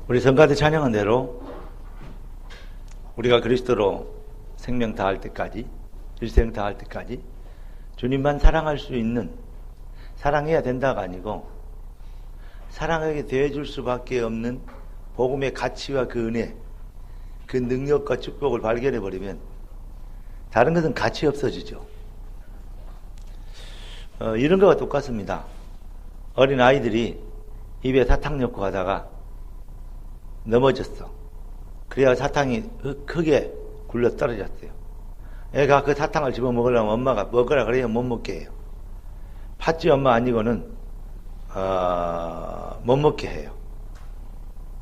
우리 성가대 찬양한 대로 우리가 그리스도로 생명 다할 때까지, 일생 다할 때까지 주님만 사랑할 수 있는, 사랑해야 된다가 아니고 사랑하게 되어줄 수밖에 없는 복음의 가치와 그 은혜, 그 능력과 축복을 발견해버리면 다른 것은 가치 없어지죠. 이런 거와 똑같습니다. 어린 아이들이 입에 사탕 넣고 하다가 넘어졌어. 그래야 사탕이 크게 굴러 떨어졌어요. 애가 그 사탕을 집어 먹으려면 엄마가 먹으라 그래야 못 먹게 해요. 팥쥐 엄마 아니고는 못 먹게 해요.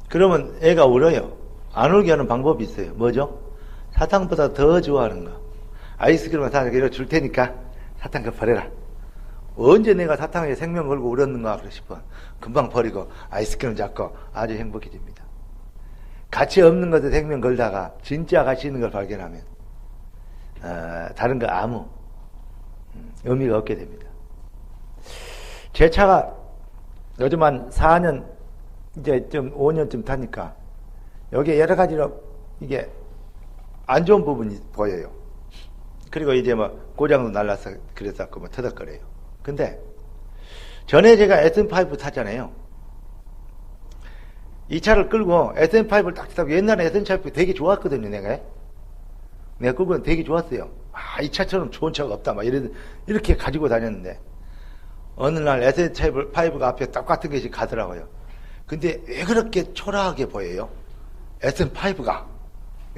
그러면 애가 울어요. 안 울게 하는 방법이 있어요. 뭐죠? 사탕보다 더 좋아하는 거. 아이스크림을 사탕을 줄 테니까 사탕 그 버려라. 언제 내가 사탕에 생명 걸고 울었는가 그러 싶어. 금방 버리고 아이스크림 잡고 아주 행복해집니다. 가치 없는 것에 생명 걸다가 진짜 가치 있는 걸 발견하면 다른 거 아무 의미가 없게 됩니다. 제 차가 요즘 한 4년 이제 좀 5년쯤 타니까 여기에 여러 가지로 이게 안 좋은 부분이 보여요. 그리고 이제 뭐 고장도 날라서 그래서 뭐 터덕거려요. 근데 전에 제가 SM5 탔잖아요. 이 차를 끌고 SM5를 딱 타고 옛날에 SM5 되게 좋았거든요. 내가 끌고 되게 좋았어요. 이 차처럼 좋은 차가 없다 막 이렇게 가지고 다녔는데 어느 날 SM5가 앞에 똑같은 것이 가더라고요. 근데 왜 그렇게 초라하게 보여요? SM5가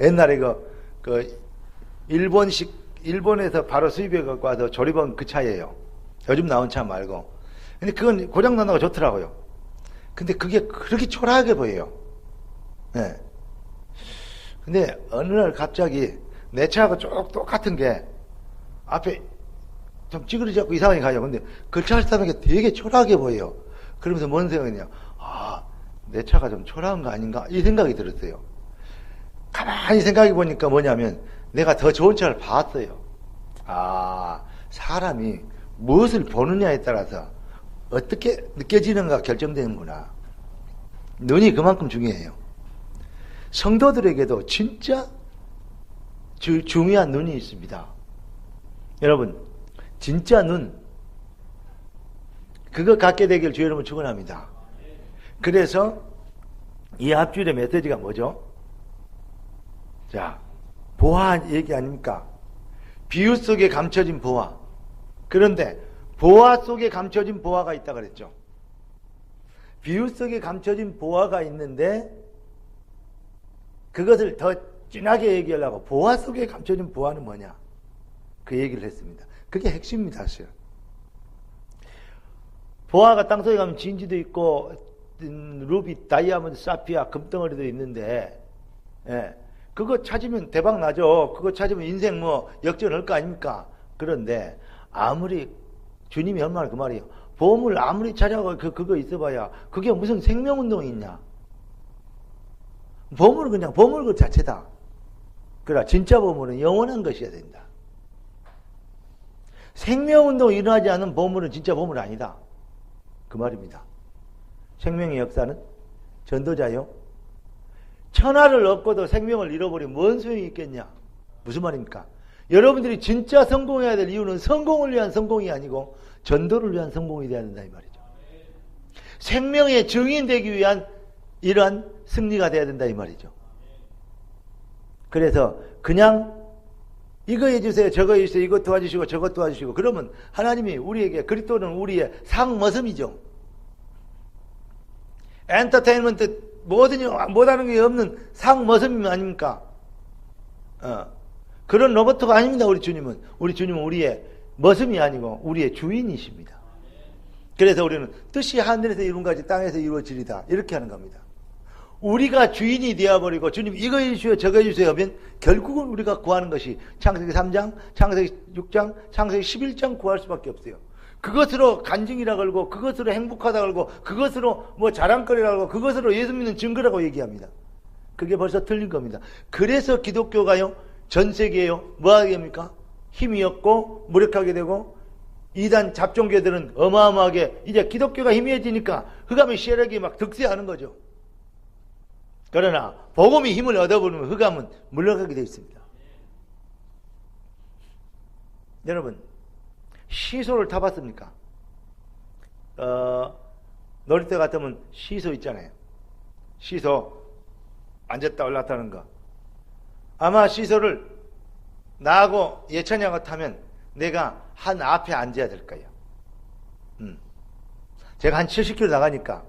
옛날에 일본에서 바로 수입해 갖고 와서 조립한 그 차예요. 요즘 나온 차 말고. 근데 그건 고장 난다고 좋더라고요. 근데 그게 그렇게 초라하게 보여요. 네. 근데 어느 날 갑자기 내 차하고 쭉 똑같은 게 앞에 좀 찌그러지고 이상하게 가요. 근데 그 차를 타는 게 되게 초라하게 보여요. 그러면서 뭔 생각이냐. 내 차가 좀 초라한 거 아닌가? 이 생각이 들었어요. 가만히 생각해 보니까 뭐냐면 내가 더 좋은 차를 봤어요. 사람이 무엇을 보느냐에 따라서 어떻게 느껴지는가 결정되는구나. 눈이 그만큼 중요해요. 성도들에게도 진짜 중요한 눈이 있습니다. 여러분, 진짜 눈, 그거 갖게 되길 주의 이름으로 축원합니다. 그래서 이 앞줄의 메시지가 뭐죠? 자, 보아 얘기 아닙니까? 비유 속에 감춰진 보아. 그런데 보아 속에 감춰진 보아가 있다 그랬죠. 비유 속에 감춰진 보아가 있는데 그것을 더 진하게 얘기하려고 보아 속에 감춰진 보아는 뭐냐? 그 얘기를 했습니다. 그게 핵심입니다. 사실. 보아가 땅속에 가면 진지도 있고 루비, 다이아몬드, 사피아, 금덩어리도 있는데 그거 찾으면 대박 나죠. 그거 찾으면 인생 역전할 거 아닙니까? 그런데 아무리 주님이 얼마나 그 말이에요. 보물 아무리 찾아가 그거 있어봐야 그게 무슨 생명운동이 있냐. 보물은 그냥 보물 그 자체다. 그러나 진짜 보물은 영원한 것이어야 된다. 생명운동이 일어나지 않은 보물은 진짜 보물 아니다. 그 말입니다. 생명의 역사는 전도자요. 천하를 얻고도 생명을 잃어버리면 뭔 소용이 있겠냐. 무슨 말입니까? 여러분들이 진짜 성공해야 될 이유는 성공을 위한 성공이 아니고 전도를 위한 성공이 되어야 된다 이 말이죠. 생명의 증인 되기 위한 이러한 승리가 되어야 된다 이 말이죠. 그래서 그냥 이거 해주세요, 저거 해주세요, 이것 도와주시고 저것 도와주시고 그러면 하나님이 우리에게 그리스도는 우리의 상머슴이죠. 엔터테인먼트 못하는 게 없는 상머슴이 아닙니까? 그런 로봇가 아닙니다. 우리 주님은 우리의 머슴이 아니고 우리의 주인이십니다. 그래서 우리는 뜻이 하늘에서 이룬 같이 땅에서 이루어지리다 이렇게 하는 겁니다. 우리가 주인이 되어버리고 주님 이거 해주세요 저거 해주세요 하면 결국은 우리가 구하는 것이 창세기 3장, 창세기 6장, 창세기 11장 구할 수밖에 없어요. 그것으로 간증이라 걸고 그것으로 행복하다 걸고 그것으로 자랑거리라 걸고 그것으로 예수 믿는 증거라고 얘기합니다. 그게 벌써 틀린 겁니다. 그래서 기독교가요 전 세계에요 뭐하게 됩니까? 힘이 없고 무력하게 되고 이단 잡종교들은 어마어마하게 이제 기독교가 희미해지니까 흑암의 세력이 막 득세하는 거죠. 그러나 복음이 힘을 얻어버리면 흑암은 물러가게 되어 있습니다. 여러분, 시소를 타봤습니까? 놀이터 같으면 시소 있잖아요. 시소 앉았다 올랐다 하는 거. 아마 시소를 나하고 예찬이하고 타면 내가 한 앞에 앉아야 될 거예요. 제가 한 70km 나가니까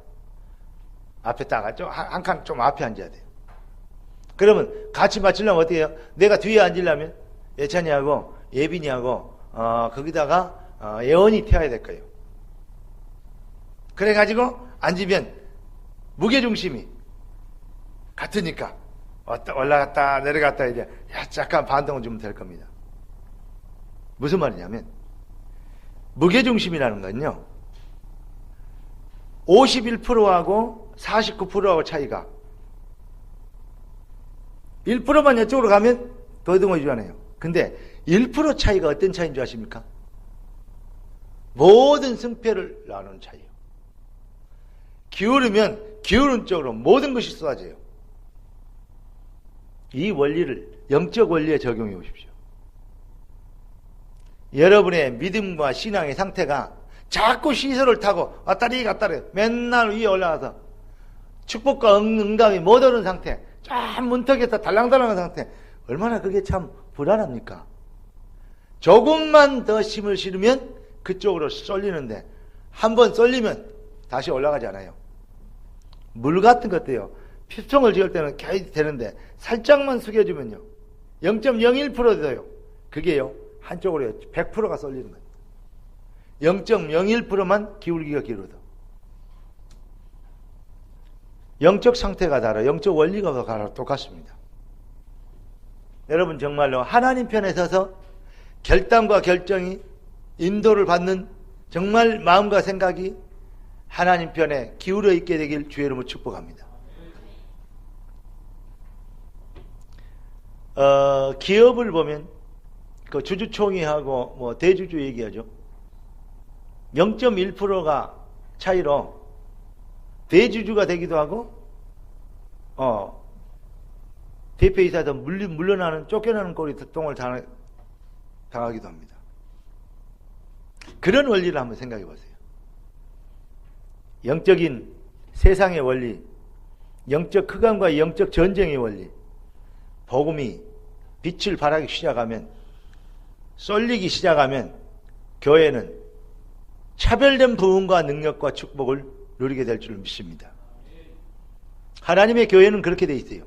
앞에 딱 앉죠. 한 칸 좀 앞에 앉아야 돼요. 그러면 같이 맞추려면 어떻게 해요? 내가 뒤에 앉으려면 예찬이하고 예빈이하고 거기다가 예원이 태워야 될 거예요. 그래가지고 앉으면 무게중심이 같으니까 올라갔다 내려갔다 이제 약간 반동을 주면 될 겁니다. 무슨 말이냐면 무게중심이라는 건요 51%하고 49%하고 차이가 1%만 이쪽으로 가면 더듬어지잖아요. 근데 1% 차이가 어떤 차이인 줄 아십니까? 모든 승패를 나누는 차이예요. 기울으면 기울은 쪽으로 모든 것이 쏟아져요. 이 원리를 영적 원리에 적용해 보십시오. 여러분의 믿음과 신앙의 상태가 자꾸 시설을 타고 왔다리 갔다리 맨날 위에 올라가서 축복과 응답이 못 오는 상태, 쫙 문턱에서 달랑달랑한 상태, 얼마나 그게 참 불안합니까? 조금만 더 힘을 실으면 그쪽으로 쏠리는데 한번 쏠리면 다시 올라가지 않아요. 물 같은 것도요. 피통을 지을 때는 개이 되는데 살짝만 숙여주면요. 0.01%도요. 그게요. 한쪽으로 100%가 쏠리는 거예요. 0.01%만 기울기가 길어도. 영적 상태가 다르, 영적 원리가 다르 똑같습니다. 여러분 정말로 하나님 편에 서서 결단과 결정이 인도를 받는 정말 마음과 생각이 하나님 편에 기울어 있게 되길 주의 이름으로 축복합니다. 기업을 보면 그 주주총회하고 뭐 대주주 얘기하죠. 0.1%가 차이로 대주주가 되기도 하고 대표이사에서 물러나는 쫓겨나는 꼴이 똥을 당하기도 합니다. 그런 원리를 한번 생각해 보세요. 영적인 세상의 원리, 영적 흑암과 영적 전쟁의 원리, 복음이 빛을 발하기 시작하면, 쏠리기 시작하면 교회는 차별된 부흥과 능력과 축복을 누리게 될 줄 믿습니다. 하나님의 교회는 그렇게 돼 있어요.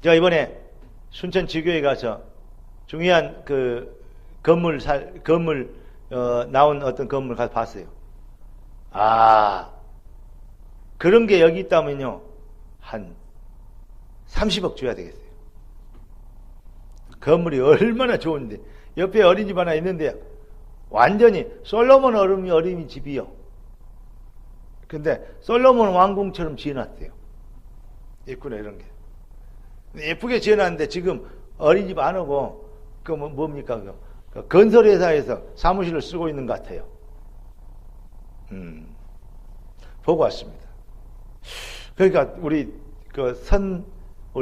제가 이번에 순천 지교에 가서 중요한 그 건물 나온 어떤 건물 가서 봤어요. 그런 게 여기 있다면요 한 30억 줘야 되겠어요. 건물이 얼마나 좋은데 옆에 어린이집 하나 있는데 완전히 솔로몬 어린이 집이요. 근데 솔로몬 왕궁처럼 지어놨대요. 예쁘네 이런 게. 예쁘게 지어놨는데 지금 어린이집 안 오고 그 뭡니까 그 건설회사에서 사무실을 쓰고 있는 것 같아요. 보고 왔습니다. 그러니까 우리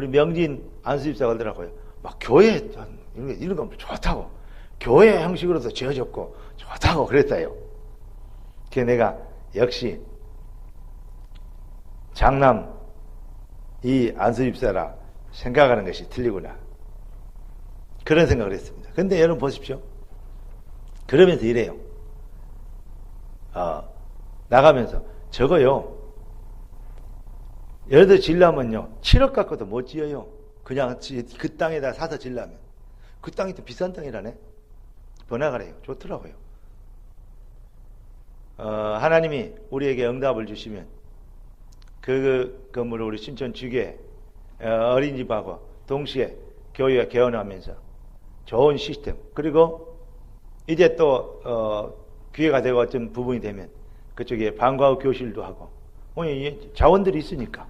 명진 안수집사가 그러더라고요. 막 교회 이런 거 좋다고 교회 형식으로도 지어졌고 좋다고 그랬어요. 그래서 내가 역시 장남 이 안수집사라 생각하는 것이 틀리구나 그런 생각을 했습니다. 근데 여러분 보십시오. 그러면서 이래요. 나가면서 저거요 예를 들어 지려면요 7억 갖고도 못 지어요. 그냥 그 땅에다 사서 지려면 그 땅이 또 비싼 땅이라네. 번화가래요. 좋더라고요. 하나님이 우리에게 응답을 주시면 그 건물을 우리 신천 주교회 어린이집하고 동시에 교회가 개원하면서 좋은 시스템 그리고 이제 또 기회가 되고 어떤 부분이 되면 그쪽에 방과후 교실도 하고 자원들이 있으니까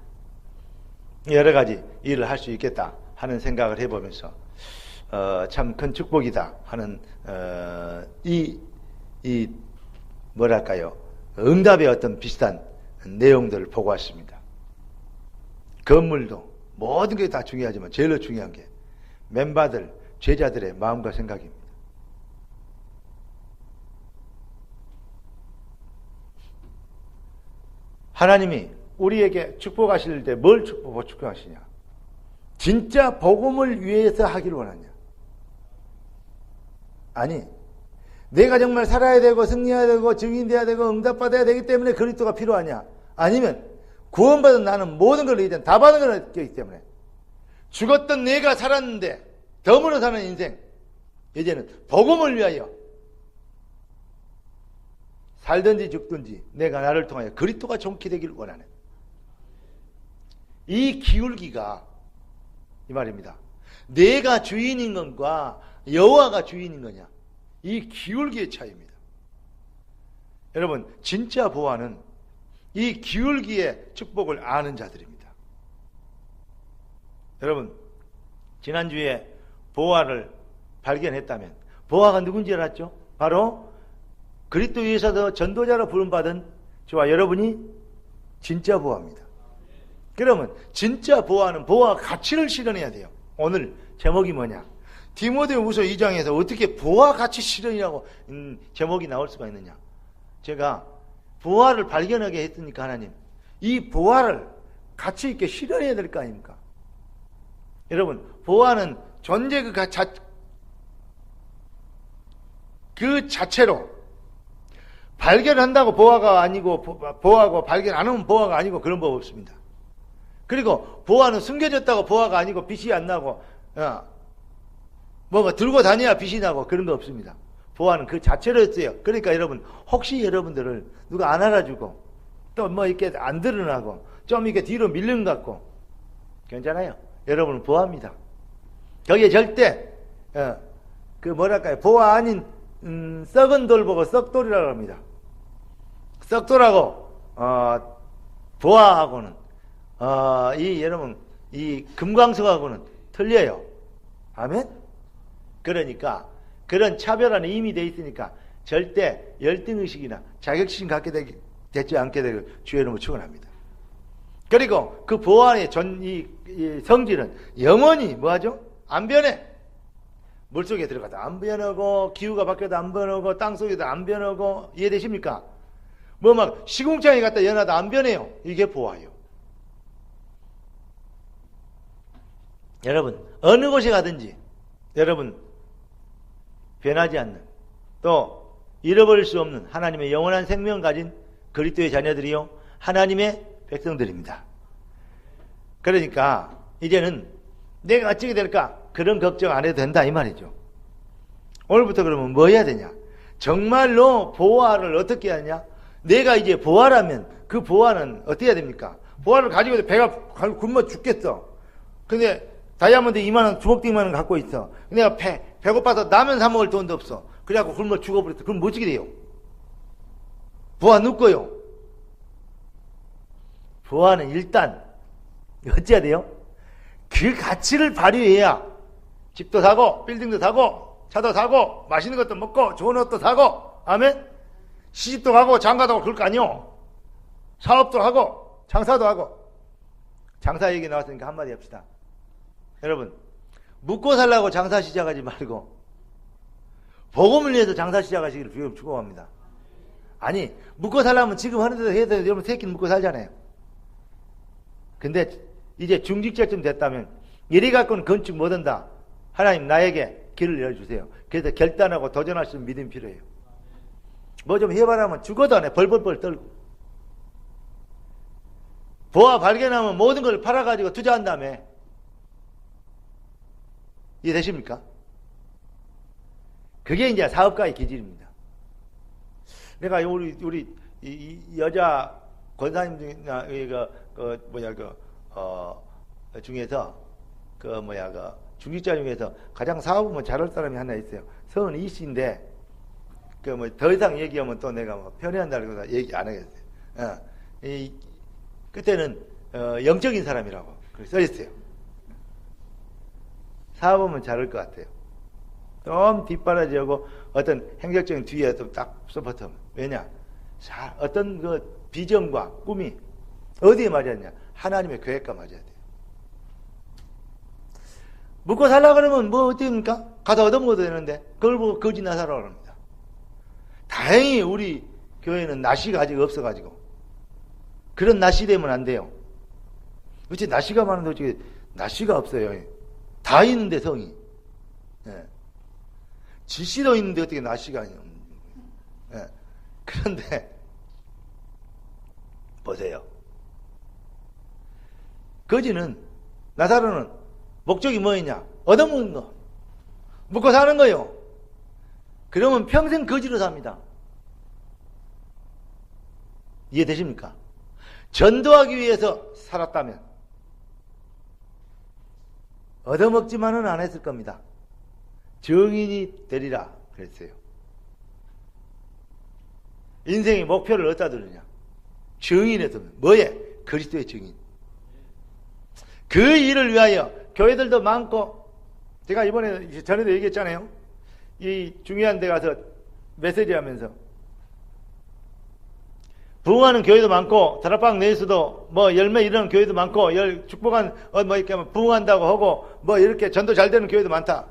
여러 가지 일을 할 수 있겠다 하는 생각을 해보면서 참 큰 축복이다 하는 이 뭐랄까요 응답의 어떤 비슷한 내용들을 보고 왔습니다. 건물도 모든 게 다 중요하지만 제일 중요한 게 멤버들, 제자들의 마음과 생각입니다. 하나님이 우리에게 축복하실 때 뭘 축복하시냐? 진짜 복음을 위해서 하기를 원하냐? 아니, 내가 정말 살아야 되고 승리해야 되고 증인돼야 되고 응답받아야 되기 때문에 그리스도가 필요하냐? 아니면 구원받은 나는 모든 걸 이제 다 받은 걸 했기 때문에 죽었던 내가 살았는데 덤으로 사는 인생, 이제는 복음을 위하여 살든지 죽든지 내가 나를 통하여 그리스도가 존귀 되기를 원하는 이 기울기가 이 말입니다. 내가 주인인 것과 여호와가 주인인 거냐, 이 기울기의 차이입니다. 여러분, 진짜 보아는 이 기울기의 축복을 아는 자들입니다. 여러분, 지난주에 보아를 발견했다면 보아가 누군지 알았죠? 바로 그리스도 위에서도 전도자로 부름받은 저와 여러분이 진짜 보아입니다. 그러면 진짜 보아는 보아 가치를 실현해야 돼요. 오늘 제목이 뭐냐? 디모데후서 2장에서 어떻게 보아 가치 실현이라고 제목이 나올 수가 있느냐? 제가 보아를 발견하게 했으니까 하나님, 이 보아를 가치 있게 실현해야 될 거 아닙니까? 여러분, 보아는 존재 그 자체로 발견한다고 보아가 아니고, 보아고 발견 안 하면 보아가 아니고, 그런 법 없습니다. 그리고 보아는 숨겨졌다고 보아가 아니고 빛이 안 나고, 뭔가 들고 다녀야 빛이 나고, 그런 거 없습니다. 보아는 그 자체로 했어요. 그러니까 여러분, 혹시 여러분들을 누가 안 알아주고 또 뭐 이렇게 안 드러나고 좀 이렇게 뒤로 밀린 것 같고, 괜찮아요. 여러분은 보아입니다. 거기에 절대 그 뭐랄까요, 보아 아닌 썩은 돌 보고 썩돌이라고 합니다. 썩돌하고 보아하고는 여러분 이 금광석하고는 틀려요. 아멘. 그러니까 그런 차별화는 이미 돼 있으니까 절대 열등의식이나 자격지심 갖게 되지 않게 되길 주의 이름으로 축원합니다. 그리고 그 보아의 이 성질은 영원히 뭐하죠? 안 변해. 물속에 들어가도 안 변하고, 기후가 바뀌어도 안 변하고, 땅속에도 안 변하고, 이해되십니까? 뭐 막 시궁창에 갖다 연하도 안 변해요. 이게 보아요. 여러분, 어느 곳에 가든지 여러분 변하지 않는, 또 잃어버릴 수 없는 하나님의 영원한 생명 가진 그리스도의 자녀들이요, 하나님의 백성들입니다. 그러니까 이제는 내가 어찌게 될까 그런 걱정 안 해도 된다 이 말이죠. 오늘부터 그러면 뭐 해야 되냐? 정말로 보아를 어떻게 하냐? 내가 이제 보아라면 그 보아는 어떻게 해야 됩니까? 보아를 가지고 배가 굶어 죽겠어. 근데 다이아몬드 2만원, 주먹도 2만원 갖고 있어. 내가 배고파서 라면 사 먹을 돈도 없어. 그래갖고 굶어 죽어버렸어. 그럼 뭐 어떻게 돼요? 보아 눕고요. 보아는 일단 어찌해야 돼요? 그 가치를 발휘해야 집도 사고 빌딩도 사고 차도 사고 맛있는 것도 먹고 좋은 옷도 사고, 아멘? 시집도 가고 장가도 가고 그럴 거 아니요. 사업도 하고 장사도 하고. 장사 얘기 나왔으니까 한마디 합시다. 여러분, 묵고 살라고 장사 시작하지 말고 복음을 위해서 장사 시작하시기를 주님 축복합니다. 아니, 묵고 살려면 지금 하는 대로 해야 돼요. 여러분 새끼는 묵고 살잖아요. 근데 이제 중직자쯤 됐다면 이리 갖고는 건축 못한다. 하나님 나에게 길을 열어주세요. 그래서 결단하고 도전할 수 있는 믿음이 필요해요. 뭐 좀 해봐라면 죽어도 안 해. 벌벌벌 떨고. 보아 발견하면 모든 걸 팔아가지고 투자한 다음에, 이해되십니까? 그게 이제 사업가의 기질입니다. 내가 우리 이 여자 권사님 중에서 중직자 중에서 가장 사업은 잘할 사람이 하나 있어요. 서은 이씨인데 더 이상 얘기하면 또 내가 편애한다고 얘기 안 하겠어요. 그때는 영적인 사람이라고 써 있어요. 사업은 잘할 것 같아요. 좀 뒷바라지하고 어떤 행정적인 뒤에 좀 딱 서포트. 왜냐? 어떤 그 비전과 꿈이 어디에 맞았냐? 하나님의 계획과 맞아야 돼요. 먹고 살라 그러면 뭐 어떻습니까? 가서 얻어먹어도 되는데 그걸 보고 거지나 살라고 합니다. 다행히 우리 교회는 낫이가 아직 없어가지고 그런 낫이 되면 안 돼요. 그렇지 낫이가 많은데 어떻게 낫이가 없어요. 다 있는데 성이. 예. 지시도 있는데 어떻게 낫이가 아니에요. 예. 그런데 보세요. 거지는 나사로는 목적이 뭐였냐? 얻어먹는 거. 먹고 사는 거요. 그러면 평생 거지로 삽니다. 이해되십니까? 전도하기 위해서 살았다면 얻어먹지만은 안 했을 겁니다. 정인이 되리라 그랬어요. 인생의 목표를 어디다 두느냐? 정인에 두면 뭐에? 그리스도의 정인. 그 일을 위하여 교회들도 많고 제가 이번에 전에도 얘기했잖아요. 이 중요한 데 가서 메시지 하면서 부흥하는 교회도 많고 다락방 내에서도 뭐 열매 이루는 교회도 많고 축복한 뭐 이렇게 부흥한다고 하고 뭐 이렇게 전도 잘 되는 교회도 많다.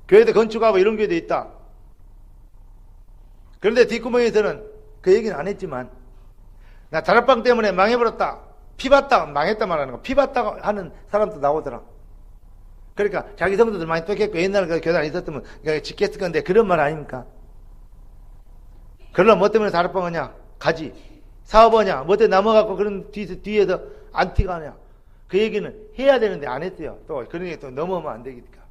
교회도 건축하고 이런 교회도 있다. 그런데 뒷구멍에서는 그 얘기는 안 했지만 나 다락방 때문에 망해버렸다. 피봤다 망했다 말하는 거. 피봤다고 하는 사람도 나오더라. 그러니까 자기 성도들 많이 뺏겼고 옛날에 그 교회 안 있었으면 짓겠을 건데 그런 말 아닙니까? 그러나 뭐 때문에 다락방 하냐? 가지. 사업하냐? 뭐 때문에 넘어가고 그런 뒤에서 안티가 하냐? 그 얘기는 해야 되는데 안 했어요. 또 그런 게 또 넘어오면 안 되니까.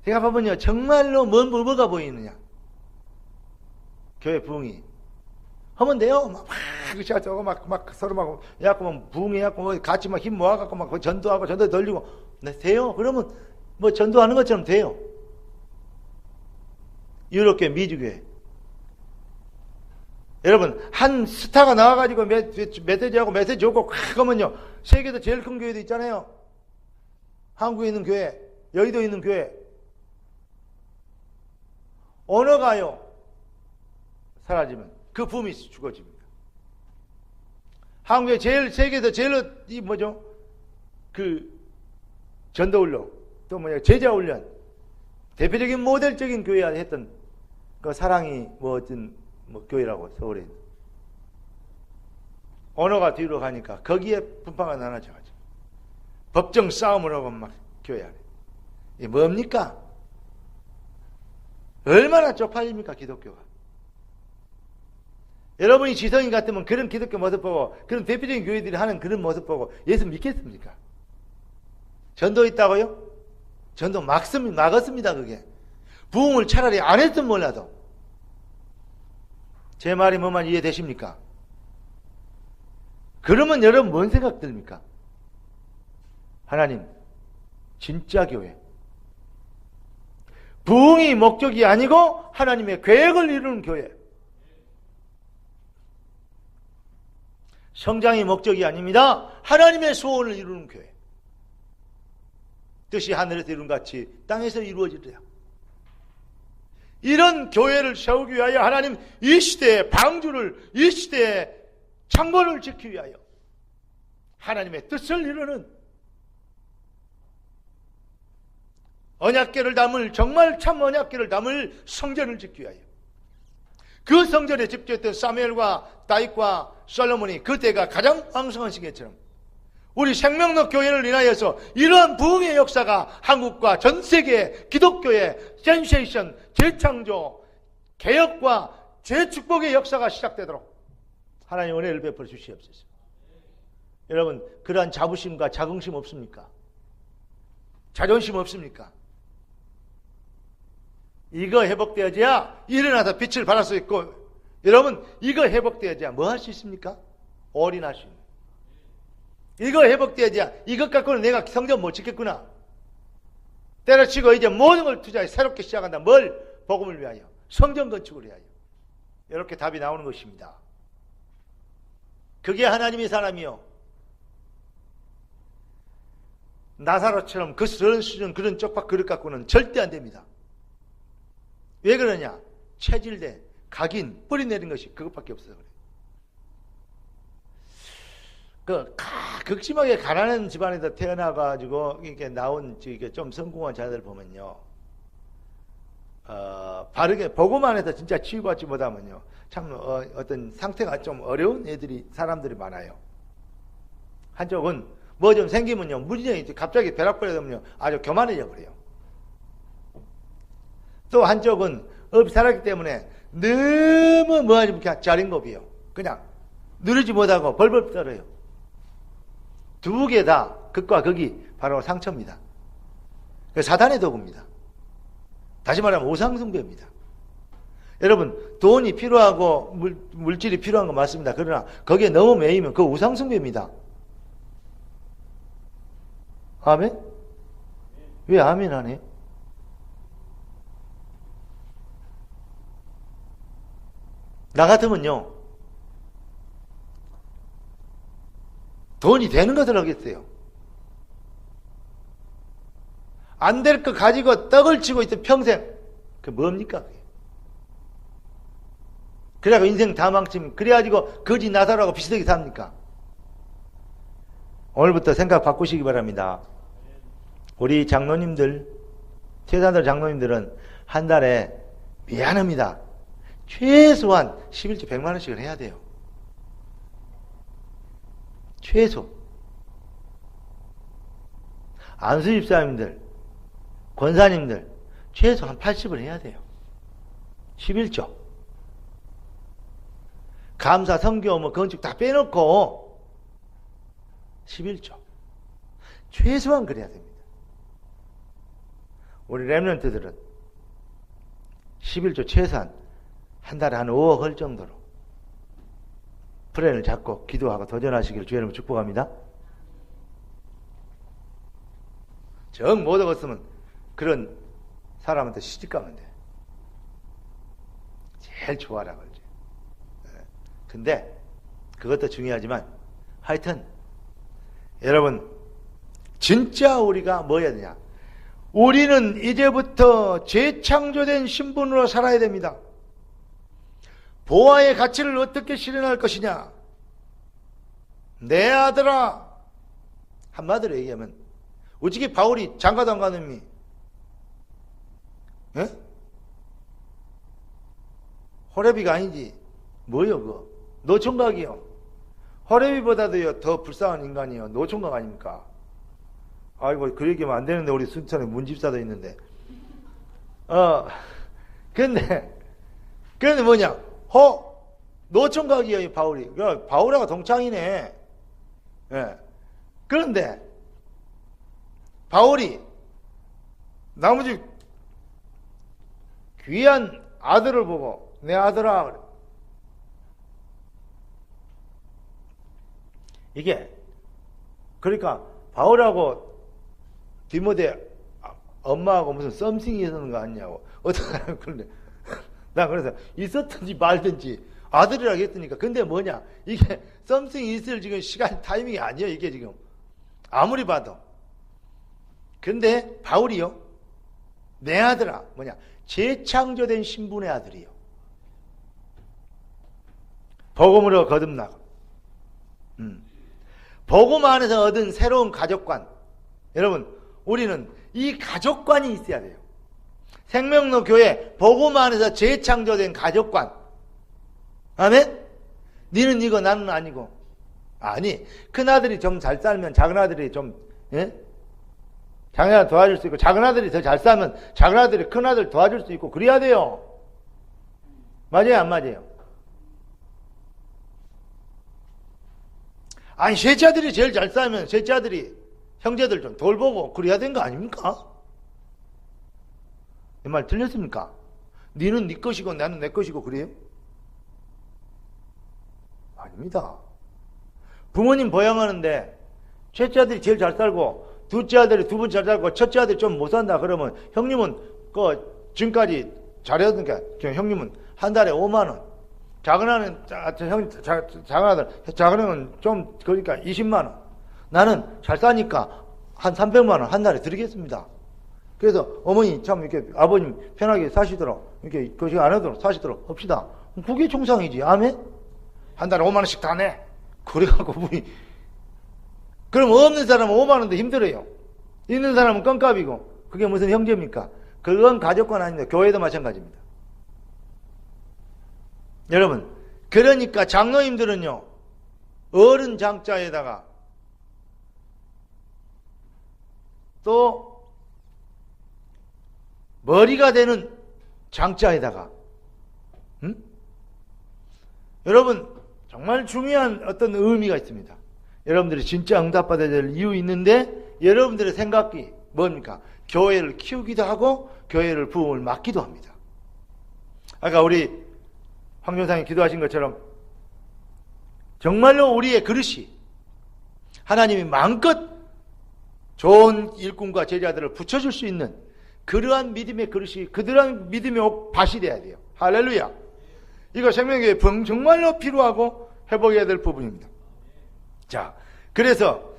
제가 보면요 정말로 뭔 뭐가 보이느냐? 교회 부흥이 하면 돼요. 막 서로 막 해갖고 부흥해갖고 같이 막 힘 모아갖고 막 전도하고 전도 돌리고 네, 돼요. 그러면 뭐 전도하는 것처럼 돼요. 유럽교회 미주교회 여러분 한 스타가 나와가지고 메시지하고 메시지 줬고 콱 하면요 세계에서 제일 큰 교회도 있잖아요. 한국에 있는 교회, 여의도에 있는 교회 언어가요 사라지면 그 붐이 죽어집니다. 한국에 세계에서 제일 이 뭐죠? 그 전도훈련 또 뭐냐 제자훈련 대표적인 모델적인 교회가 했던 그 사랑이 뭐 어떤 뭐 교회라고 서울에 언어가 뒤로 가니까 거기에 분파가 나눠져가지고 법정 싸움을 하고 막 교회 안에 이게 뭡니까? 얼마나 쪽팔립니까 기독교가? 여러분이 지성인 같으면 그런 기독교 모습 보고 그런 대표적인 교회들이 하는 그런 모습 보고 예수 믿겠습니까? 전도 있다고요? 전도 막았습니다 그게. 부흥을 차라리 안 했으면 몰라도 제 말이 뭐만 이해되십니까? 그러면 여러분 뭔 생각 듭니까? 하나님 진짜 교회 부흥이 목적이 아니고 하나님의 계획을 이루는 교회 성장이 목적이 아닙니다. 하나님의 소원을 이루는 교회 뜻이 하늘에서 이룬 같이 땅에서 이루어지리라. 이런 교회를 세우기 위하여 하나님 이 시대의 방주를 이 시대의 창고를 지키기 위하여 하나님의 뜻을 이루는 언약궤를 담을 정말 참 언약궤를 담을 성전을 짓기 위하여 그 성전에 집주했던 사무엘과 다윗과 솔로몬이 그때가 가장 왕성한 시기처럼 우리 생명록 교회를 인하여서 이러한 부흥의 역사가 한국과 전 세계 기독교의 센세이션, 재창조, 개혁과 재축복의 역사가 시작되도록 하나님 은혜를 베풀어 주시옵소서. 여러분 그러한 자부심과 자긍심 없습니까? 자존심 없습니까? 이거 회복되어져야 일어나서 빛을 발할 수 있고 여러분 이거 회복되어져야 뭐 할 수 있습니까? 올인할 수 있는 이거 회복되어져야 이것 갖고는 내가 성전 못 지켰구나. 때려치고 이제 모든 걸 투자해 새롭게 시작한다. 뭘? 복음을 위하여 성전 건축을 위하여 이렇게 답이 나오는 것입니다. 그게 하나님의 사람이요 나사로처럼 그런 수준 그런 쪽박 그릇 갖고는 절대 안 됩니다. 왜 그러냐? 체질대, 각인, 뿌리 내린 것이 그것밖에 없어서 그래요. 극심하게 가난한 집안에서 태어나가지고 이렇게 나온 좀 성공한 자들 보면요, 바르게 보고만 해서 진짜 치유받지 못하면요, 참 어떤 상태가 좀 어려운 사람들이 많아요. 한쪽은 뭐 좀 생기면요, 무진장이 갑자기 벼락벌이 되면요, 아주 교만해져 버려요. 또 한쪽은 업이 살았기 때문에 너무 뭐하지 그냥 자린겁이에요. 그냥 누르지 못하고 벌벌 떨어요. 두 개 다 극과 극이 바로 상처입니다. 사단의 도구입니다. 다시 말하면 우상숭배입니다. 여러분, 돈이 필요하고 물질이 필요한 건 맞습니다. 그러나 거기에 너무 매이면 그거 우상숭배입니다. 아멘? 왜 아멘 안 해요? 나 같으면요, 돈이 되는 것을 하겠어요. 안 될 거 가지고 떡을 치고 있어 평생. 그게 뭡니까? 그래가지고 인생 다 망치면, 그래가지고 거지 나사라고 비슷하게 삽니까? 오늘부터 생각 바꾸시기 바랍니다. 우리 장로님들, 최단들 장로님들은 한 달에 미안합니다, 최소한 11조 100만 원씩은 해야 돼요. 최소. 안수 집사님들, 권사님들 최소 한 80을 해야 돼요. 11조. 감사, 선교, 뭐 건축 다 빼놓고 11조. 최소한 그래야 됩니다. 우리 렘넌트들은 11조 최소한 한 달에 한 5억 할 정도로 플랜을 잡고 기도하고 도전하시기를 주의 이름으로 축복합니다. 정 못 얻었으면 그런 사람한테 시집가면 돼. 제일 좋아라 그러지. 근데 그것도 중요하지만 하여튼 여러분, 진짜 우리가 뭐 해야 되냐? 우리는 이제부터 재창조된 신분으로 살아야 됩니다. 보아의 가치를 어떻게 실현할 것이냐? 내 아들아, 한마디로 얘기하면 어떻게 바울이 장가도 안 가는 미? 예? 호레비가 아니지. 뭐요 그거? 노총각이요. 호레비보다도요 더 불쌍한 인간이요. 노총각 아닙니까? 아이고, 그 얘기하면 안 되는데, 우리 순천에 문집사도 있는데. 근데 뭐냐? 노총각이에요, 바울이. 바울하고 동창이네. 예. 그런데, 바울이 나머지 귀한 아들을 보고, 내 아들아. 이게, 그러니까, 바울하고 디모데 엄마하고 무슨 썸씽이 있었는 거 아니냐고. 어떡하냐고. 그런데 나 그래서 있었든지 말든지 아들이라고 했으니까. 근데 뭐냐, 이게 썸씽이 있을 지금 시간 타이밍이 아니에요, 이게 지금 아무리 봐도. 근데 바울이요, 내 아들아, 뭐냐, 재창조된 신분의 아들이요, 복음으로 거듭나고 복음 안에서 얻은 새로운 가족관. 여러분, 우리는 이 가족관이 있어야 돼요. 생명로 교회 복음 안에서 재창조된 가족관. 아멘? 니는 이거 나는 아니고. 아니, 큰아들이 좀 잘 살면 작은아들이 좀, 예? 작은아들 도와줄 수 있고, 작은아들이 더 잘 살면 작은아들이 큰아들 도와줄 수 있고, 그래야 돼요. 맞아요, 안 맞아요? 아니, 셋째 아들이 제일 잘 살면 셋째 아들이 형제들 좀 돌보고 그래야 되는 거 아닙니까? 내 말 틀렸습니까? 니는 네 것이고 나는 내 것이고 그래요? 아닙니다. 부모님 보양하는데 첫째 아들이 제일 잘 살고 둘째 아들이 두 번 잘 살고 첫째 아들이 좀 못 산다 그러면 형님은 지금까지 잘해왔으니까 형님은 한 달에 5만 원, 작은 아들은 좀 그러니까 20만 원, 나는 잘 사니까 한 300만 원 한 달에 드리겠습니다. 그래서 어머니 참 이렇게 아버님 편하게 사시도록, 이렇게 거식 안 하도록 사시도록 합시다. 그게 총상이지. 아멘? 한 달에 5만 원씩 다 내. 그래갖고 우리 그럼 없는 사람은 5만 원도 힘들어요. 있는 사람은 껌값이고. 그게 무슨 형제입니까? 그건 가족권 아닙니다. 교회도 마찬가지입니다. 여러분, 그러니까 장로님들은요, 어른 장자에다가 또 머리가 되는 장자에다가 여러분 정말 중요한 어떤 의미가 있습니다. 여러분들이 진짜 응답받아야 될 이유 있는데 여러분들의 생각이 뭡니까? 교회를 키우기도 하고 교회를 부흥을 맡기도 합니다. 아까 우리 황종상이 기도하신 것처럼 정말로 우리의 그릇이 하나님이 마음껏 좋은 일꾼과 제자들을 붙여줄 수 있는 그러한 믿음의 그릇이, 그러한 믿음의 밭이 돼야 돼요. 할렐루야. 이거 생명교회 정말로 필요하고 회복해야 될 부분입니다. 자, 그래서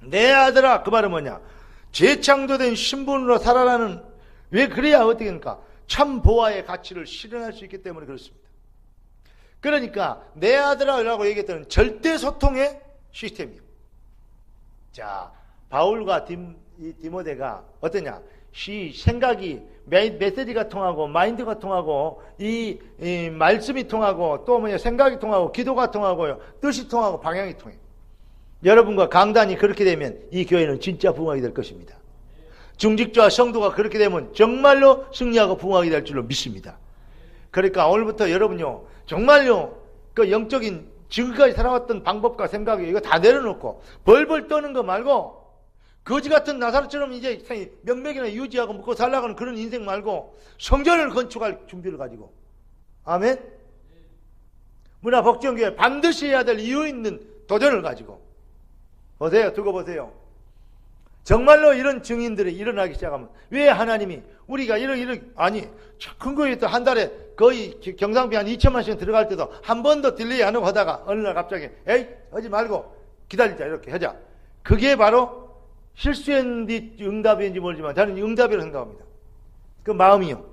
내 아들아, 그 말은 뭐냐? 재창조된 신분으로 살아라는, 왜 그래야 어떻게 됩니까? 참 보아의 가치를 실현할 수 있기 때문에 그렇습니다. 그러니까 내 아들아 라고 얘기했던 절대 소통의 시스템이에요. 자, 바울과 디모데가 어떠냐? 생각이, 메시지가 통하고, 마인드가 통하고, 이 말씀이 통하고, 또 뭐냐, 생각이 통하고, 기도가 통하고요, 뜻이 통하고, 방향이 통해요. 여러분과 강단이 그렇게 되면 이 교회는 진짜 부흥하게 될 것입니다. 중직자와 성도가 그렇게 되면 정말로 승리하고 부흥하게 될 줄로 믿습니다. 그러니까 오늘부터 여러분요, 정말요, 그 영적인 지금까지 살아왔던 방법과 생각이 이거 다 내려놓고 벌벌 떠는 거 말고 거지 같은 나사로처럼 이제 명맥이나 유지하고 먹고 살아가는 그런 인생 말고 성전을 건축할 준비를 가지고, 아멘. 문화복지교회 반드시 해야 될 이유 있는 도전을 가지고 보세요. 두고 보세요. 정말로 이런 증인들이 일어나기 시작하면 왜 하나님이 우리가 아니 큰 거에 또 한 달에 거의 경상비 한 2천만씩 들어갈 때도 한 번도 딜레이 안 하고 하다가 어느 날 갑자기 에이 하지 말고 기다리자 이렇게 하자. 그게 바로 실수했는지 응답인지 모르지만 저는 응답이라고 생각합니다. 그 마음이요.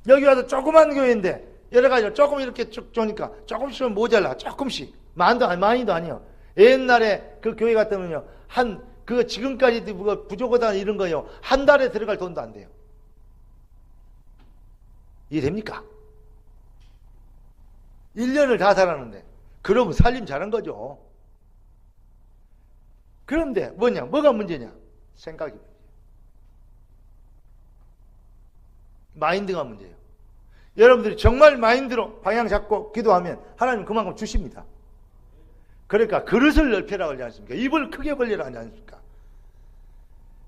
여기 와서 조그만 교회인데 여러 가지로 조금 이렇게 쭉 주니까 조금씩은 모자라. 조금씩. 많이도 아니요. 옛날에 그 교회 같으면요. 지금까지 부족하다 이런 거요. 한 달에 들어갈 돈도 안 돼요. 이해됩니까? 1년을 다 살았는데. 그러면 살림 잘한 거죠. 그런데 뭐가 문제냐? 생각이 문제예요. 마인드가 문제예요. 여러분들이 정말 마인드로 방향 잡고 기도하면 하나님 그만큼 주십니다. 그러니까 그릇을 넓혀라 하지 않습니까? 입을 크게 벌리라 하지 않습니까?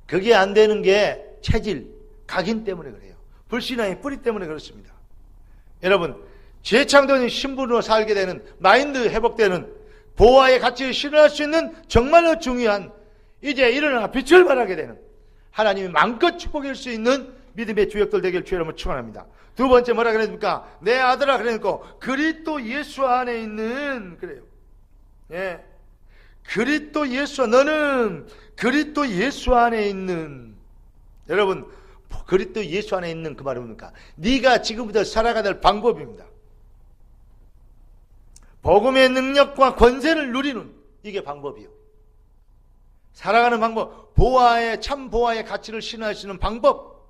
그게 안 되는 게 체질, 각인 때문에 그래요. 불신앙의 뿌리 때문에 그렇습니다. 여러분, 재창조된 신분으로 살게 되는, 마인드 회복되는, 보화의 가치를 실현할 수 있는 정말로 중요한, 이제 일어나 빛을 발하게 되는, 하나님이 마음껏 축복할 수 있는 믿음의 주역들 되길 주의 이름으로 축원합니다. 두 번째 뭐라 그랬습니까? 내 아들아 그러니까 그리스도 예수 안에 있는, 그래요. 예. 그리스도 예수, 너는 그리스도 예수 안에 있는, 여러분, 그리스도 예수 안에 있는 그 말은 뭡니까? 네가 지금부터 살아가야 될 방법입니다. 복음의 능력과 권세를 누리는 이게 방법이요. 살아가는 방법, 참 보화의 가치를 신할 수 있는 방법,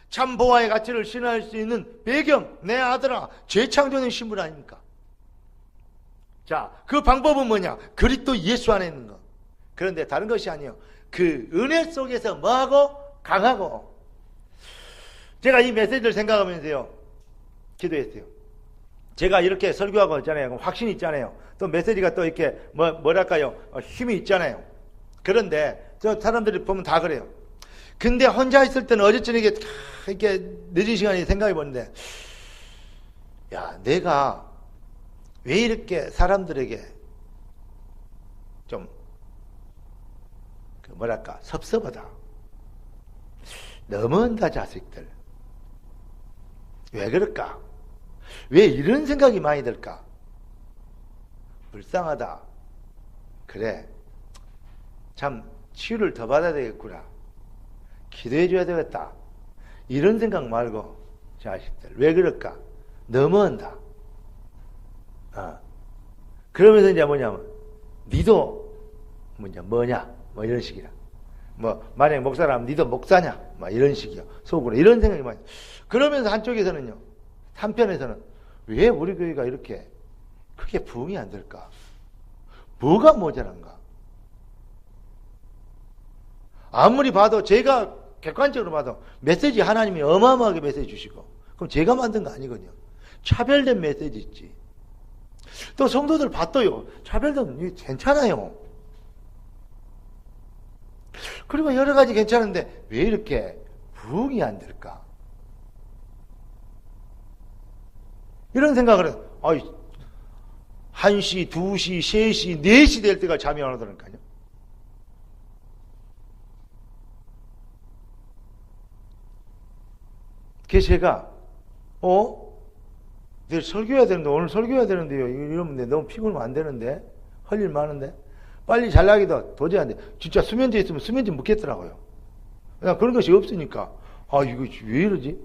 참 보화의 가치를 신할 수 있는 배경, 내 아들아, 재창조된 신분 아닙니까? 자, 그 방법은 뭐냐? 그리스도 예수 안에 있는 것. 그런데 다른 것이 아니에요. 그 은혜 속에서 뭐하고? 강하고. 제가 이 메시지를 생각하면서요, 기도했어요. 제가 이렇게 설교하고 있잖아요. 확신이 있잖아요. 또 메시지가 또 이렇게 뭐랄까요? 힘이 있잖아요. 그런데 저 사람들이 보면 다 그래요. 근데 혼자 있을 때는 어제 저녁에 이렇게 늦은 시간에 생각해 보는데, 야, 내가 왜 이렇게 사람들에게 좀 뭐랄까 섭섭하다, 너무한다 자식들, 왜 그럴까? 왜 이런 생각이 많이 들까? 불쌍하다. 그래, 참 치유를 더 받아야 되겠구나, 기도해 줘야 되겠다, 이런 생각 말고 자식들 왜 그럴까? 너무한다. 그러면서 이제 뭐냐면 니도 뭐냐 뭐 이런 식이야. 만약에 목사라면 니도 목사냐 뭐 이런 식이야. 속으로 이런 생각이 많이. 그러면서 한편에서는 왜 우리 교회가 이렇게 크게 부흥이 안 될까? 뭐가 모자란가? 아무리 봐도 제가 객관적으로 봐도 메시지 하나님이 어마어마하게 메시지 주시고, 그럼 제가 만든 거 아니거든요. 차별된 메시지 있지. 또 성도들 봤어요. 차별된 괜찮아요. 그리고 여러 가지 괜찮은데 왜 이렇게 부흥이 안 될까? 이런 생각을 해요. 1시, 2시, 3시, 4시 될 때가 잠이 안 오더라니까요. 그래서 제가 내일 설교해야 되는데, 오늘 설교해야 되는데요. 이러면 너무 피곤하면 안 되는데, 할 일 많은데, 빨리 잘 나기도 도저히 안 돼. 진짜 수면제 있으면 수면제 묻겠더라고요. 그냥 그런 것이 없으니까, 이거 왜 이러지?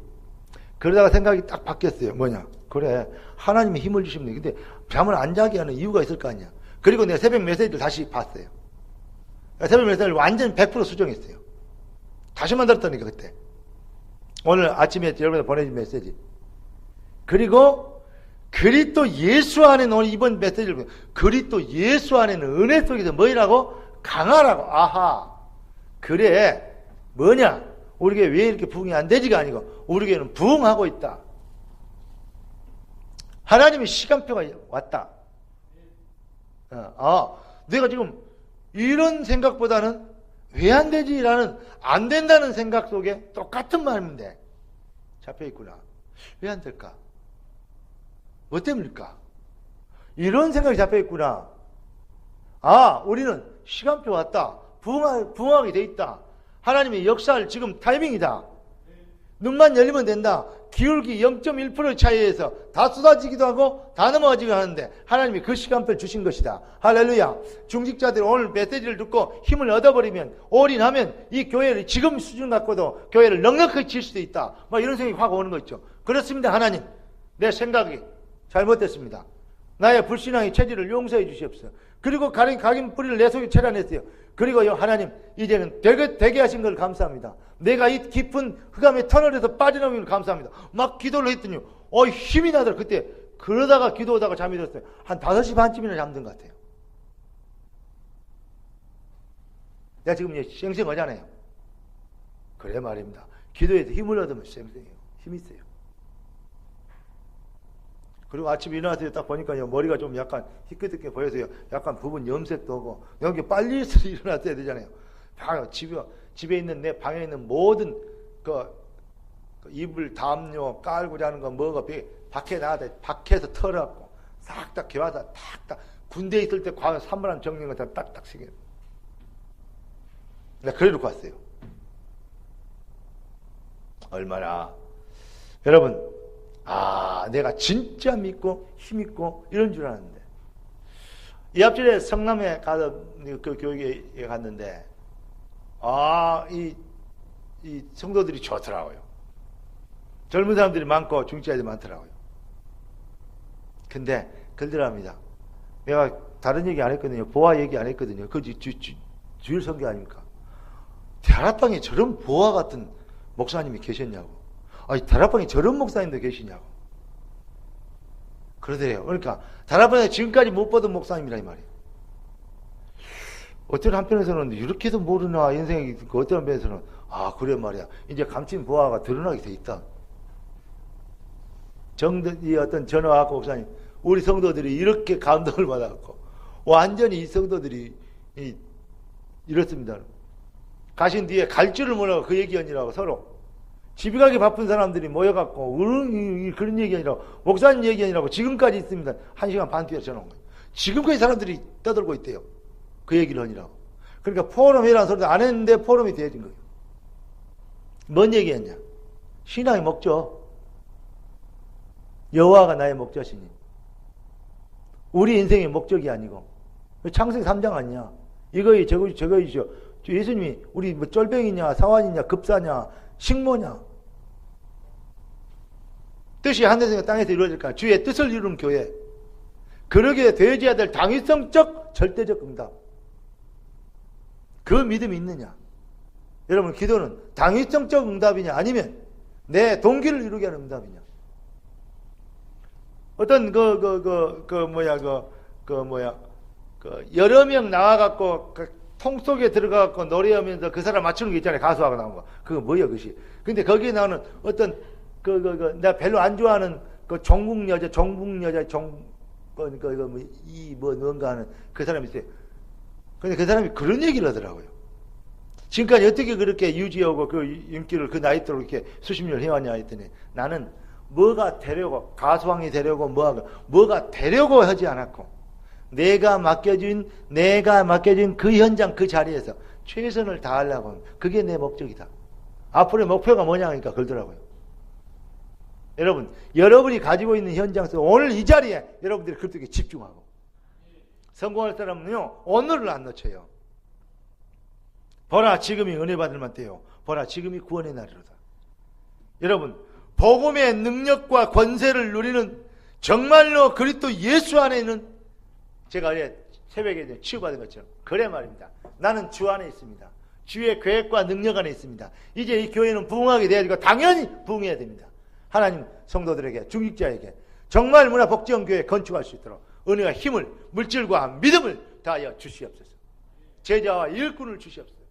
그러다가 생각이 딱 바뀌었어요. 뭐냐? 그래, 하나님이 힘을 주시면 돼. 근데 잠을 안 자게 하는 이유가 있을 거 아니야. 그리고 내가 새벽 메시지를 다시 봤어요. 새벽 메시지를 완전 100% 수정했어요. 다시 만들었다니까, 그때. 오늘 아침에 여러분들 보내준 메시지. 그리고 그리스도 예수 안에는, 오늘 이번 메시지를 보면 그리스도 예수 안에는 은혜 속에서 뭐라고? 강하라고. 아하. 그래. 뭐냐? 우리 교회 왜 이렇게 부흥이 안 되지가 아니고 우리 교회는 부흥하고 있다. 하나님의 시간표가 왔다. 내가 지금 이런 생각보다는 왜 안 되지라는, 안 된다는 생각 속에 똑같은 마음인데 잡혀있구나. 왜 안 될까? 뭐 때문일까? 이런 생각이 잡혀있구나. 우리는 시간표 왔다. 부흥하게 돼 있다. 하나님의 역사를 지금 타이밍이다. 눈만 열리면 된다. 기울기 0.1% 차이에서 다 쏟아지기도 하고 다 넘어가지기도 하는데 하나님이 그 시간표를 주신 것이다. 할렐루야. 중직자들이 오늘 메시지를 듣고 힘을 얻어버리면, 올인하면 이 교회를 지금 수준 갖고도 교회를 넉넉하게 칠 수도 있다. 이런 생각이 확 오는 거 있죠. 그렇습니다. 하나님, 내 생각이 잘못됐습니다. 나의 불신앙의 체질을 용서해 주시옵소서. 그리고 각인 뿌리를 내 속에 체려냈어요. 그리고요, 하나님, 이제는 되게 하신 걸 감사합니다. 내가 이 깊은 흑암의 터널에서 빠져나오는 걸 감사합니다. 막 기도를 했더니 힘이 나더라. 그때 그러다가 기도하다가 잠이 들었어요. 한 5시 반쯤이나 잠든 것 같아요. 내가 지금 쌩쌩하잖아요. 그래 말입니다. 기도에서 힘을 얻으면 쌩쌩해요. 힘이 있어요. 그리고 아침에 일어나서 딱 보니까요, 머리가 좀 약간 희끗희끗 보여서요, 약간 부분 염색도 오고, 여기 빨리 일어났어야 되잖아요. 집에 있는, 내 방에 있는 모든 그 이불, 담요, 깔고 자는 거 뭐가 밖에 나가다 밖에서 털어갖고 싹 다 개와서 탁탁, 군대에 있을 때 과연 산물함 정리한 것처럼 딱딱 새겨. 내가 그래 놓고 왔어요. 얼마나 여러분, 내가 진짜 믿고 힘있고 이런 줄 알았는데, 이 앞절에 성남에 가서 그 교육에 갔는데 이 성도들이 좋더라고요. 젊은 사람들이 많고 중직자들이 많더라고요. 근데 그러더랍니다. 내가 다른 얘기 안 했거든요. 보아 얘기 안 했거든요. 그 주일 선교 아닙니까? 다락방에 저런 보아 같은 목사님이 계셨냐고. 다락방에 저런 목사님도 계시냐고. 그러더래요. 그러니까 다락방에 지금까지 못 보던 목사님이라 이 말이에요. 어떤 한편에서는 이렇게도 모르나 이런 생각이 들고, 어떤 한편에서는 그래 말이야, 이제 감춘 보아가 드러나게 돼 있다. 이 어떤 전화하고 목사님, 우리 성도들이 이렇게 감동을 받아갖고 완전히 이 성도들이 이렇습니다. 가신 뒤에 갈 줄을 몰라고 그 얘기하느라고 서로 집에 가기 바쁜 사람들이 모여갖고 그런 얘기 아니라고, 목사님 얘기 아니라고 지금까지 있습니다. 1시간 반 뒤에 전화 온 거예요. 지금까지 사람들이 떠들고 있대요. 그 얘기를 하니라고. 그러니까 포럼이라는 소리도 안 했는데 포럼이 되어진 거예요. 뭔 얘기했냐? 신앙의 목적. 여호와가 나의 목자시니. 우리 인생의 목적이 아니고. 창세기 3장 아니냐? 이거이 저거이죠. 예수님이 우리 뭐 쫄병이냐, 사환이냐, 급사냐, 식모냐. 뜻이 하늘에서 땅에서 이루어질까? 주의 뜻을 이루는 교회. 그러기에 되어져야 될 당위성적 절대적 응답. 그 믿음이 있느냐? 여러분, 기도는 당위성적 응답이냐, 아니면 내 동기를 이루게 하는 응답이냐? 어떤 여러 명 나와갖고 통 속에 들어가갖고 노래하면서 그 사람 맞추는 게 있잖아요. 가수하고 나온 거. 그거 뭐야, 그것이. 근데 거기에 나오는 어떤 내가 별로 안 좋아하는 종북 여자, 뭔가 하는 그 사람이 있어요. 근데 그 사람이 그런 얘기를 하더라고요. 지금까지 어떻게 그렇게 유지하고 그 인기를 그 나이대로 이렇게 수십 년을 해왔냐 했더니, 나는 뭐가 되려고, 가수왕이 되려고 뭐가 되려고 하지 않았고, 내가 맡겨진 그 현장 그 자리에서 최선을 다하려고 하는, 그게 내 목적이다. 앞으로의 목표가 뭐냐 하니까 그러더라고요. 여러분, 여러분이 가지고 있는 현장 속 오늘 이 자리에 여러분들이 그렇게 집중하고, 성공할 사람은요 오늘을 안 놓쳐요. 보라, 지금이 은혜 받을 만때요. 보라, 지금이 구원의 날이로다. 여러분, 복음의 능력과 권세를 누리는, 정말로 그리스도 예수 안에 있는, 제가 새벽에 치유받은 것처럼 그래 말입니다. 나는 주 안에 있습니다. 주의 계획과 능력 안에 있습니다. 이제 이 교회는 부흥하게 돼야 되고 당연히 부흥해야 됩니다. 하나님 성도들에게, 중직자에게 정말 문화복지원교회 건축할 수 있도록 은혜와 힘을, 물질과 믿음을 다하여 주시옵소서. 제자와 일꾼을 주시옵소서.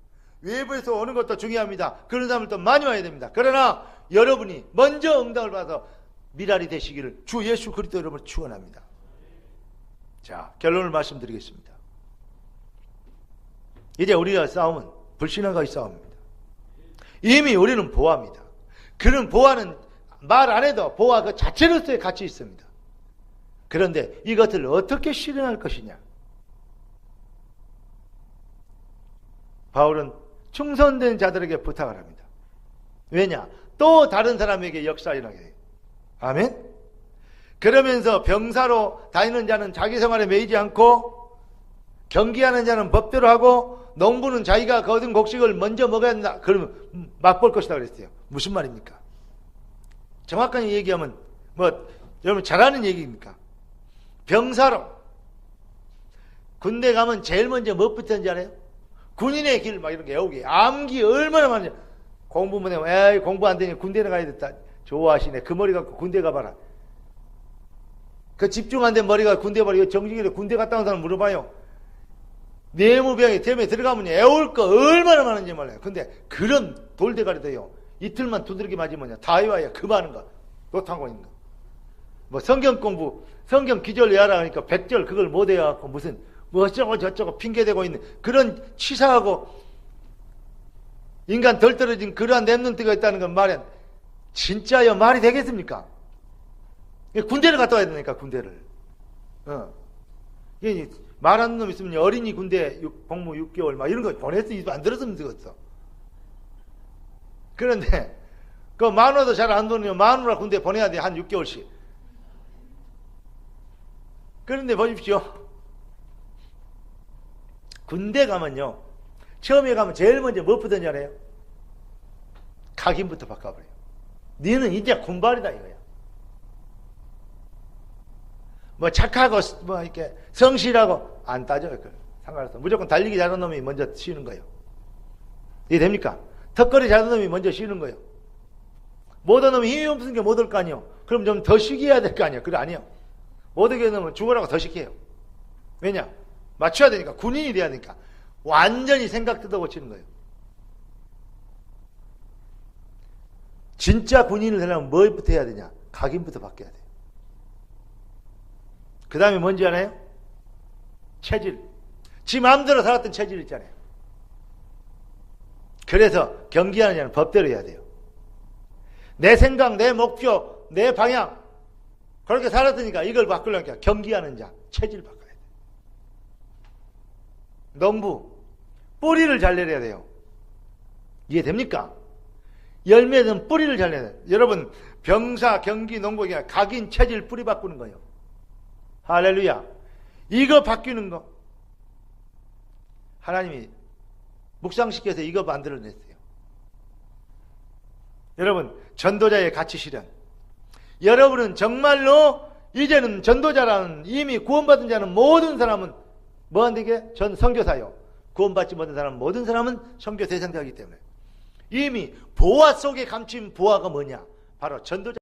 외부에서 오는 것도 중요합니다. 그런 사람을 또 많이 와야 됩니다. 그러나 여러분이 먼저 응답을 받아서 미랄이 되시기를 주 예수 그리스도 여러분을 축원합니다. 자, 결론을 말씀드리겠습니다. 이제 우리가 싸움은 불신앙과의 싸움입니다. 이미 우리는 보아입니다. 그런 보아는 말 안 해도 보아 그 자체로서의 가치 있습니다. 그런데 이것을 어떻게 실현할 것이냐? 바울은 충성된 자들에게 부탁을 합니다. 왜냐? 또 다른 사람에게 역사 일어나게 돼요. 아멘? 그러면서 병사로 다니는 자는 자기 생활에 매이지 않고, 경기하는 자는 법대로 하고, 농부는 자기가 거둔 곡식을 먼저 먹어야 된다. 그러면 맛볼 것이다 그랬어요. 무슨 말입니까? 정확하게 얘기하면 여러분 잘 아는 얘기입니까? 병사로 군대 가면 제일 먼저 뭐부터 하는지 알아요? 군인의 길 막 이런 게 외우기, 암기 얼마나 많이. 공부만 해요. 에이, 공부 안 되니 군대에 가야 됐다. 좋아하시네. 그 머리 갖고 군대 가봐라. 그 집중 안 된 머리가 군대 봐라. 이거 정직이래. 군대 갔다 온 사람 물어봐요. 내무병에 대면에 들어가면 애울 거 얼마나 많은지 몰라요. 근데 그런 돌대가리도요, 이틀만 두드러기 맞으면 다 외워야 그 많은 거 못하고 있는 거. 뭐 성경 공부, 성경 기절 외워라 하니까 100절 그걸 못 외워갖고 무슨 뭐 어쩌고 저쩌고 핑계대고 있는 그런 치사하고 인간 덜 떨어진 그러한 랩런트가 있다는 건 말은 진짜요 말이 되겠습니까? 군대를 갔다 와야 되니까 군대를. 말하는 놈 있으면 어린이 군대 복무 6개월 막 이런 거 보냈어. 안 들었으면 되겠어. 그런데 그 마누라도 잘 안 도는 마누라 군대 보내야 돼. 한 6개월씩. 그런데 보십시오. 군대 가면요, 처음에 가면 제일 먼저 무엇부터 하냐래요? 각인부터 바꿔버려요. 너는 이제 군발이다 이거야. 뭐 착하고 뭐 이렇게 성실하고 안 따져요. 상관없어. 무조건 달리기 잘하는 놈이 먼저 쉬는 거예요. 이게 됩니까? 턱걸이 잘하는 놈이 먼저 쉬는 거예요. 못하는 놈이 힘이 없으니까 못 올 거 아니에요. 그럼 좀 더 쉬게 해야 될 거 아니에요. 그래 아니에요. 못하게 하면 죽으라고 더 시켜요. 왜냐? 맞춰야 되니까. 군인이 돼야 되니까. 완전히 생각 뜯어 고치는 거예요. 진짜 군인을 되려면 뭐부터 해야 되냐? 각인부터 바뀌어야 돼요. 그 다음에 뭔지 알아요? 체질. 지 마음대로 살았던 체질 있잖아요. 그래서 경기하는 자는 법대로 해야 돼요. 내 생각, 내 목표, 내 방향 그렇게 살았으니까 이걸 바꾸려니까 경기하는 자, 체질 바꿔야 돼요. 농부, 뿌리를 잘 내려야 돼요. 이해됩니까? 열매는 뿌리를 잘 내야 돼요. 여러분, 병사, 경기, 농부, 각인, 체질, 뿌리 바꾸는 거예요. 할렐루야. 이거 바뀌는 거 하나님이 묵상시켜서 이거 만들어냈어요. 여러분, 전도자의 가치 실현. 여러분은 정말로 이제는 전도자라는, 이미 구원받은 자는 모든 사람은 뭐한대게? 전 선교사요. 구원받지 못한 사람, 모든 사람은 선교 대상자이기 때문에. 이미 보화 속에 감춘 보화가 뭐냐? 바로 전도자.